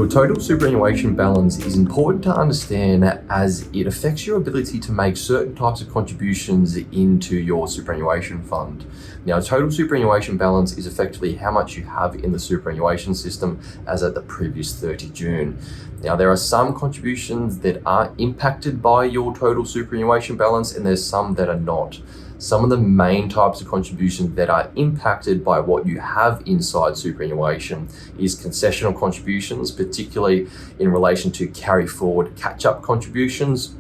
Your total superannuation balance is important to understand as it affects your ability to make certain types of contributions into your superannuation fund. Now, total superannuation balance is effectively how much you have in the superannuation system as at the previous 30 June. Now, there are some contributions that are impacted by your total superannuation balance and there's some that are not. Some of the main types of contributions that are impacted by what you have inside superannuation is concessional contributions, particularly in relation to carry forward catch-up contributions,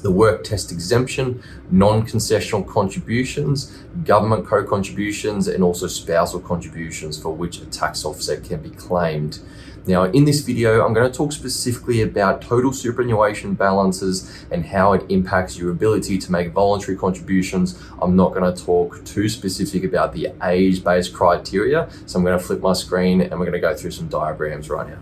the work test exemption, non-concessional contributions, government co-contributions, and also spousal contributions for which a tax offset can be claimed. Now, in this video, I'm going to talk specifically about total superannuation balances and how it impacts your ability to make voluntary contributions. I'm not going to talk too specific about the age-based criteria, so I'm going to flip my screen and we're going to go through some diagrams right now.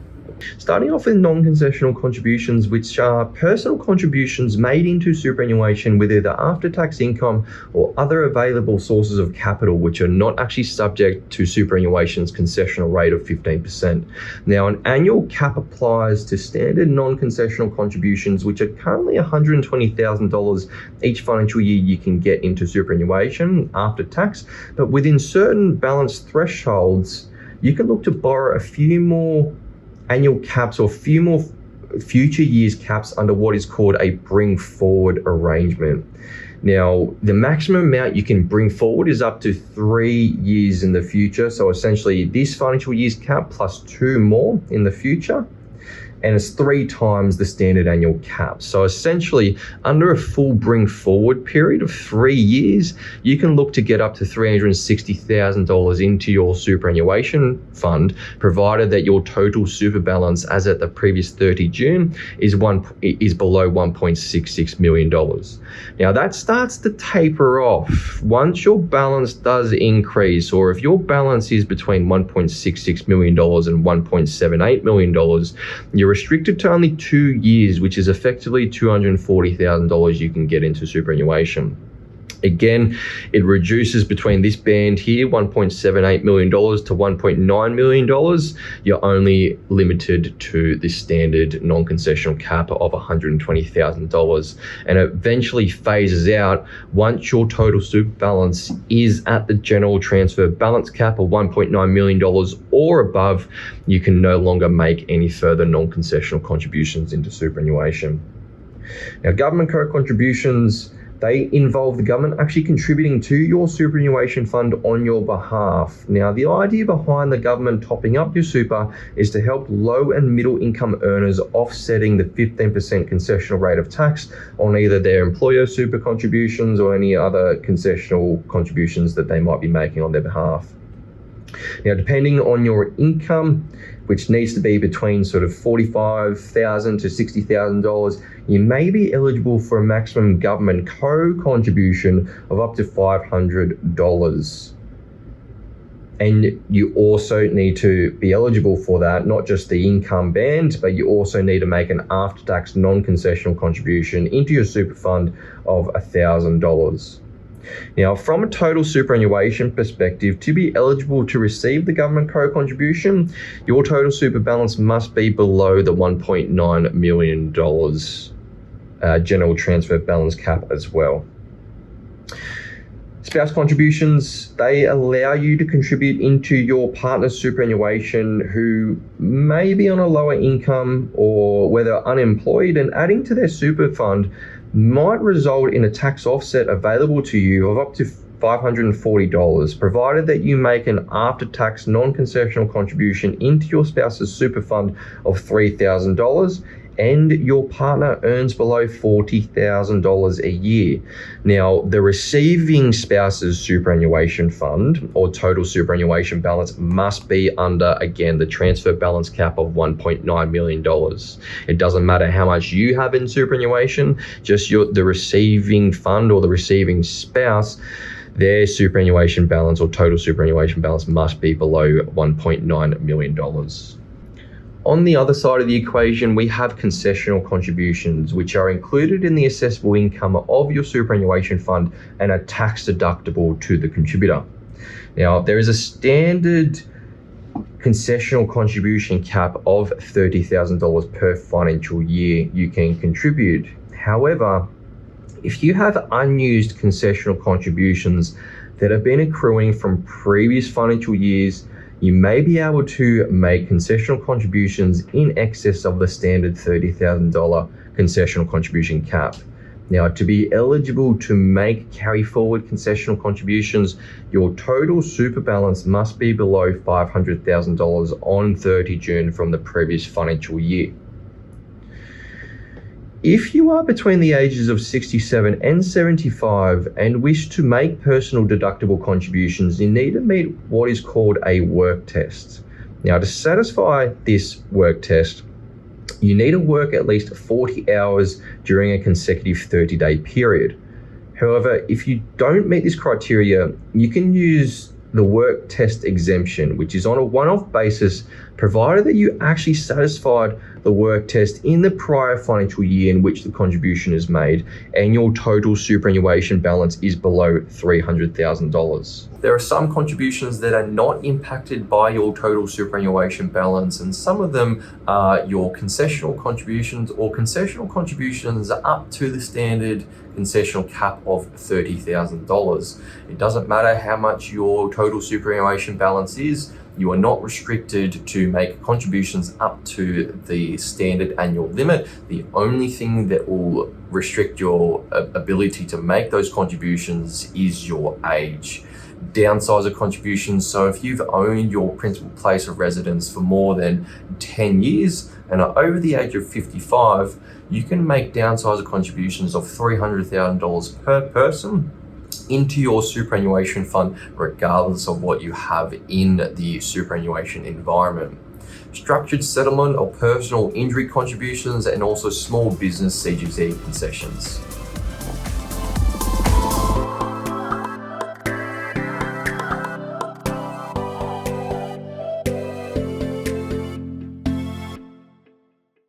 Starting off with non-concessional contributions, which are personal contributions made into superannuation with either after-tax income or other available sources of capital which are not actually subject to superannuation's concessional rate of 15%. Now, an annual cap applies to standard non-concessional contributions, which are currently $120,000 each financial year you can get into superannuation after tax, but within certain balance thresholds, you can look to borrow a few more annual caps or few more future years caps under what is called a bring forward arrangement. Now, the maximum amount you can bring forward is up to 3 years in the future. So essentially this financial year's cap plus 2 more in the future. And it's 3 times the standard annual cap. So essentially, under a full bring forward period of 3 years, you can look to get up to $360,000 into your superannuation fund, provided that your total super balance as at the previous 30 June is below $1.66 million. Now that starts to taper off once your balance does increase, or if your balance is between $1.66 million and $1.78 million, you're restricted to only 2 years, which is effectively $240,000 you can get into superannuation. Again, it reduces between this band here, $1.78 million to $1.9 million. You're only limited to the standard non-concessional cap of $120,000, and it eventually phases out once your total super balance is at the general transfer balance cap of $1.9 million or above. You can no longer make any further non-concessional contributions into superannuation. Now, government co-contributions, they involve the government actually contributing to your superannuation fund on your behalf. Now, the idea behind the government topping up your super is to help low and middle income earners offsetting the 15% concessional rate of tax on either their employer super contributions or any other concessional contributions that they might be making on their behalf. Now, depending on your income, which needs to be between sort of $45,000 to $60,000, you may be eligible for a maximum government co-contribution of up to $500. And you also need to be eligible for that, not just the income band, but you also need to make an after-tax non-concessional contribution into your super fund of $1,000. Now, from a total superannuation perspective, to be eligible to receive the government co-contribution, your total super balance must be below the $1.9 million general transfer balance cap as well. Spouse contributions, they allow you to contribute into your partner's superannuation who may be on a lower income or whether unemployed, and adding to their super fund might result in a tax offset available to you of up to $540, provided that you make an after-tax non-concessional contribution into your spouse's super fund of $3,000 and your partner earns below $40,000 a year. Now, the receiving spouse's superannuation fund or total superannuation balance must be under, again, the transfer balance cap of $1.9 million. It doesn't matter how much you have in superannuation, just the receiving fund or the receiving spouse, their superannuation balance or total superannuation balance must be below $1.9 million. On the other side of the equation, we have concessional contributions, which are included in the assessable income of your superannuation fund and are tax deductible to the contributor. Now, there is a standard concessional contribution cap of $30,000 per financial year you can contribute. However, if you have unused concessional contributions that have been accruing from previous financial years, you may be able to make concessional contributions in excess of the standard $30,000 concessional contribution cap. Now, to be eligible to make carry forward concessional contributions, your total super balance must be below $500,000 on 30 June from the previous financial year. If you are between the ages of 67 and 75 and wish to make personal deductible contributions, you need to meet what is called a work test. Now, to satisfy this work test, you need to work at least 40 hours during a consecutive 30-day period. However, if you don't meet this criteria, you can use the work test exemption, which is on a one-off basis, provided that you actually satisfied the work test in the prior financial year in which the contribution is made and your total superannuation balance is below $300,000. There are some contributions that are not impacted by your total superannuation balance, and some of them are your concessional contributions or concessional contributions up to the standard concessional cap of $30,000. It doesn't matter how much your total superannuation balance is, you are not restricted to make contributions up to the standard annual limit. The only thing that will restrict your ability to make those contributions is your age. Downsizer contributions, so if you've owned your principal place of residence for more than 10 years and are over the age of 55, you can make downsizer contributions of $300,000 per person into your superannuation fund, regardless of what you have in the superannuation environment. Structured settlement of personal injury contributions and also small business CGT concessions.